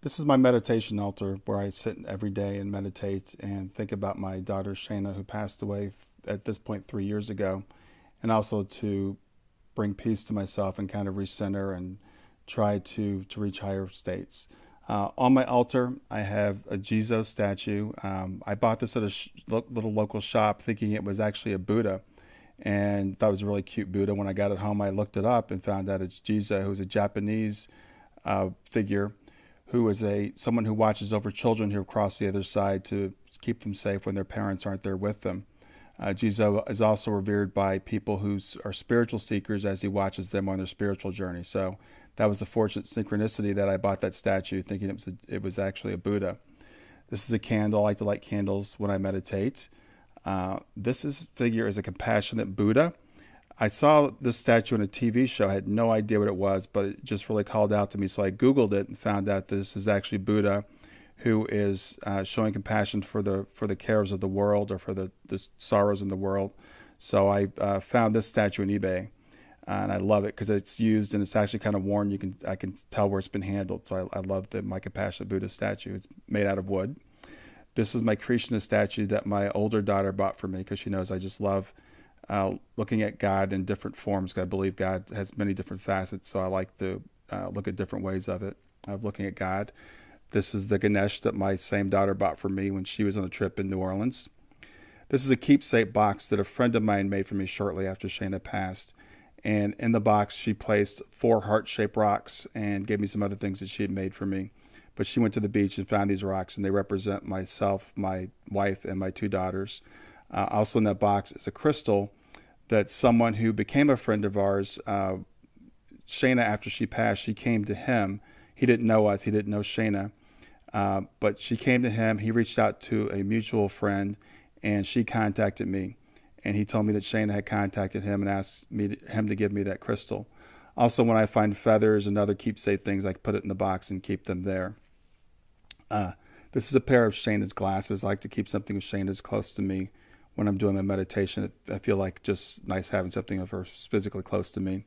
This is my meditation altar where I sit every day and meditate and think about my daughter Shayna, who passed away at this point 3 years ago, and also to bring peace to myself and kind of recenter and try to reach higher states. On my altar, I have a Jesus statue. I bought this at a little local shop thinking it was actually a Buddha, and thought it was a really cute Buddha. When I got it home, I looked it up and found out it's Jesus, who's a Japanese figure, who is someone who watches over children who cross the other side to keep them safe when their parents aren't there with them. Jesus is also revered by people who are spiritual seekers as he watches them on their spiritual journey. So that was a fortunate synchronicity that I bought that statue thinking it was actually a Buddha. This is a candle. I like to light candles when I meditate. This figure is a compassionate Buddha. I saw this statue in a TV show. I had no idea what it was, but it just really called out to me. So I Googled it and found out this is actually Buddha, who is showing compassion for the cares of the world, or for the sorrows in the world. So I found this statue on eBay, and I love it because it's used and it's actually kind of worn. I can tell where it's been handled. So I love my compassionate Buddha statue. It's made out of wood. This is my Krishna statue that my older daughter bought for me because she knows I just love looking at God in different forms. I believe God has many different facets, so I like to look at different ways of looking at God. This is the Ganesh that my same daughter bought for me when she was on a trip in New Orleans. This is a keepsake box that a friend of mine made for me shortly after Shayna passed. And in the box, she placed 4 heart-shaped rocks and gave me some other things that she had made for me. But she went to the beach and found these rocks, and they represent myself, my wife, and my 2 daughters. Also in that box is a crystal that someone who became a friend of ours, Shayna, after she passed, she came to him. He didn't know us. He didn't know Shayna. But she came to him. He reached out to a mutual friend, and she contacted me. And he told me that Shayna had contacted him and asked him to give me that crystal. Also, when I find feathers and other keepsake things, I put it in the box and keep them there. This is a pair of Shayna's glasses. I like to keep something of Shayna's close to me when I'm doing my meditation. I feel like just nice having something of her physically close to me.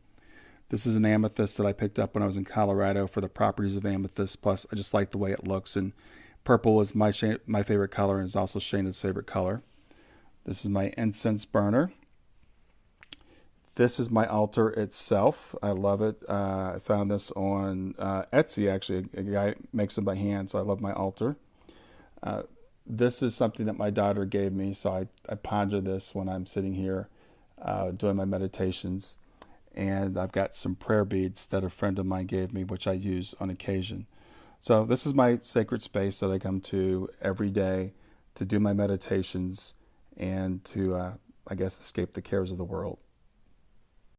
This is an amethyst that I picked up when I was in Colorado for the properties of amethyst. Plus, I just like the way it looks. And purple is my favorite color, and is also Shayna's favorite color. This is my incense burner. This is my altar itself. I love it. I found this on Etsy, actually. A guy makes them by hand, so I love my altar. Uh, this is something that my daughter gave me, so I ponder this when I'm sitting here doing my meditations. And I've got some prayer beads that a friend of mine gave me, which I use on occasion. So this is my sacred space that I come to every day to do my meditations and to, I guess, escape the cares of the world.